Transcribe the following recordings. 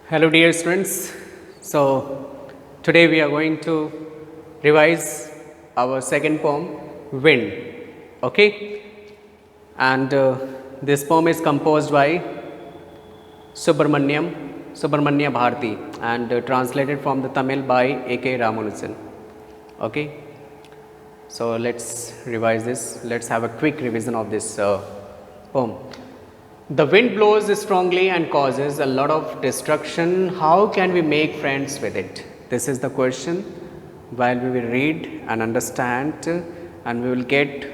Hello, dear students. So, today we are going to revise our second poem, Wind. Okay, and this poem is composed by Subramanya Bharati and translated from the Tamil by A.K. Ramanujan. Okay, so let's revise this. Let's have a quick revision of this poem. The wind blows strongly and causes a lot of destruction. How can we make friends with it? This is the question. While we will read and understand, and we will get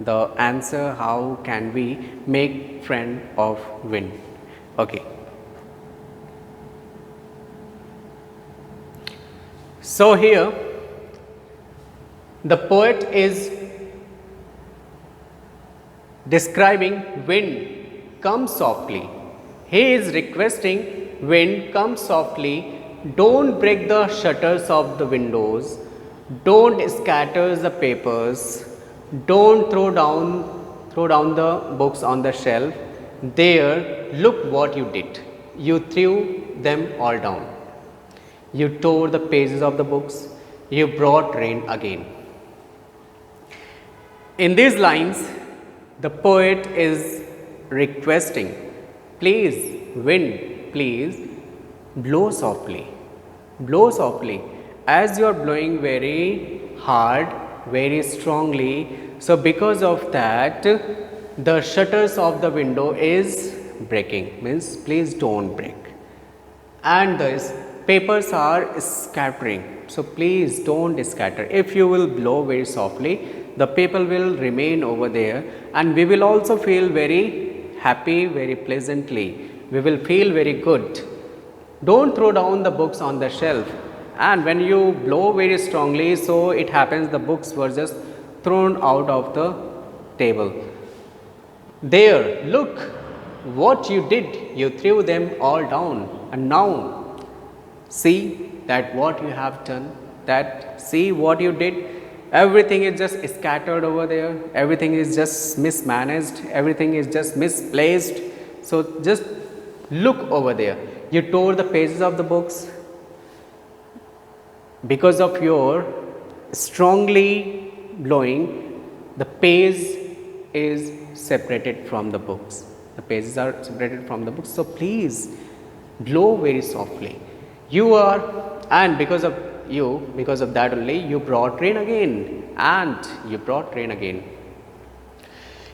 the answer, how can we make friend of wind? Okay. So here, the poet is describing wind. Come softly. He is requesting wind, come softly. Don't break the shutters of the windows. Don't scatter the papers. Don't throw down the books on the shelf. There, look what you did. You threw them all down. You tore the pages of the books. You brought rain again. In these lines, the poet is requesting, please, wind, please blow softly. Blow softly. As you are blowing very hard, very strongly, so because of that, the shutters of the window is breaking. Means please don't break. And the papers are scattering. So please don't scatter. If you will blow very softly, the people will remain over there, and we will also feel very happy, very pleasantly. We will feel very good. Don't throw down the books on the shelf. And when you blow very strongly, so it happens the books were just thrown out of the table. There, look what you did. You threw them all down. And now, see that what you have done, that see what you did. Everything is just scattered over there. Everything is just mismanaged. Everything is just misplaced. So just look over there. You tore the pages of the books. Because of your strongly blowing, the page is separated from the books. The pages are separated from the books. So please blow very softly. You are, and because of that only, you brought rain again, and you brought rain again.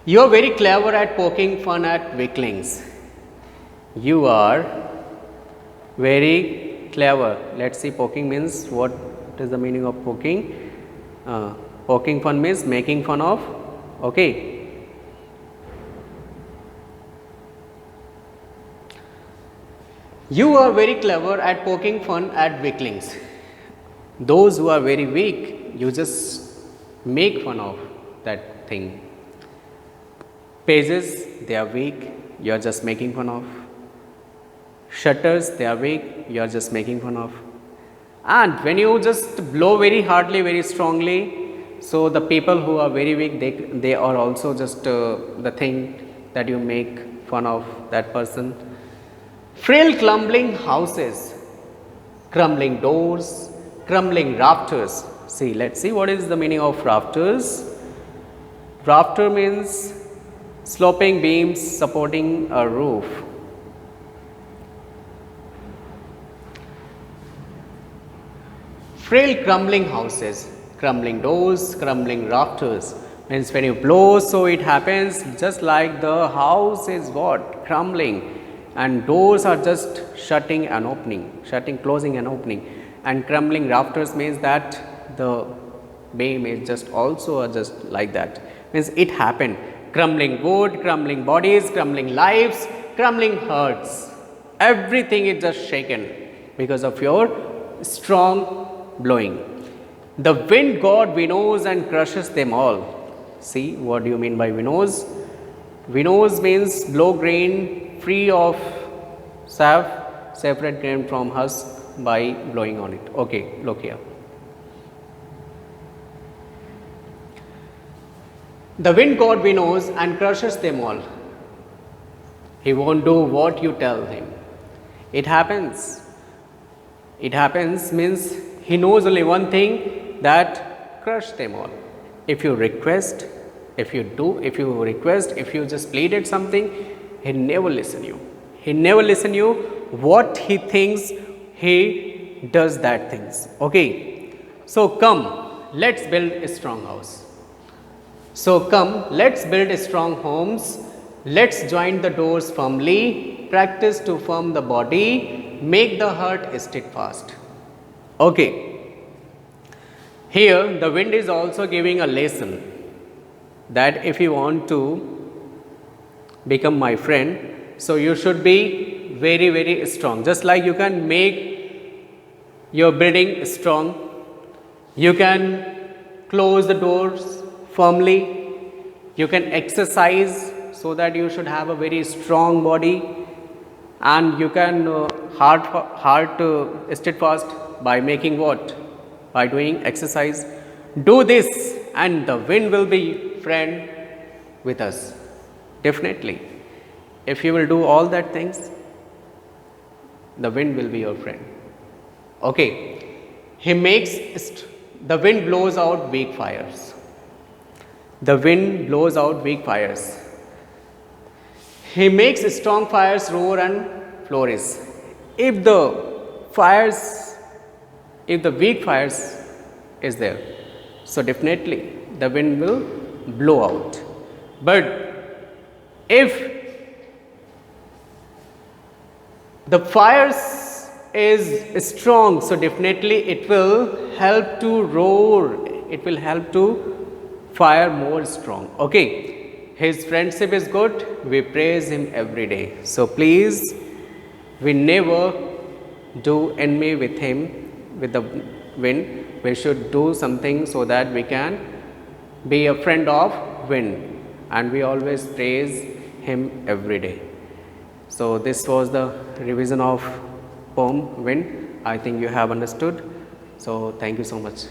You are very clever at poking fun at weaklings. You are very clever. Let's see, poking means what is the meaning of poking? Poking fun means making fun of. Okay. You are very clever at poking fun at weaklings. Those who are very weak, you just make fun of that thing. Pages, they are weak, you are just making fun of. Shutters, they are weak, you are just making fun of. And when you just blow very hardly, very strongly, so the people who are very weak, they are also just the thing that you make fun of that person. Frail crumbling houses, crumbling doors, crumbling rafters. See, let's see what is the meaning of rafters. Rafter means sloping beams supporting a roof. Frail crumbling houses, crumbling doors, crumbling rafters. Means when you blow, so it happens just like the house is what? Crumbling. And doors are just shutting and opening, shutting, closing and opening. And crumbling rafters means that the beam is just also just like that. Means it happened. Crumbling wood, crumbling bodies, crumbling lives, crumbling hearts. Everything is just shaken because of your strong blowing. The wind god winnows and crushes them all. See, what do you mean by winnows? Winnows means blow grain free of chaff, separate grain from husk by blowing on it. Okay, look here. The wind god winnows and crushes them all. He won't do what you tell him. It happens. It happens means he knows only one thing, that crush them all. If you request, if you request, if you just pleaded something, he never listen you. He never listen you what he thinks, he does that things. Okay. So come, let's build a strong house. So come, let's build strong homes. Let's join the doors firmly. Practice to firm the body. Make the heart steadfast. Okay. Here the wind is also giving a lesson that if you want to become my friend, so you should be very, very strong. Just like you can make your building strong, you can close the doors firmly, you can exercise so that you should have a very strong body, and you can heart steadfast by making what? By doing exercise. Do this and the wind will be friend with us. Definitely. If you will do all that things, the wind will be your friend. Okay. The wind blows out weak fires. The wind blows out weak fires. He makes strong fires roar and flourish. If the weak fires is there, so definitely the wind will blow out. But if the fires is strong, so definitely it will help to roar, it will help to fire more strong. Okay, his friendship is good, we praise him every day. So please, we never do enemy with him, with the wind. We should do something so that we can be a friend of wind, and we always praise him every day. So this was the revision of poem Wind. I think you have understood. So thank you so much.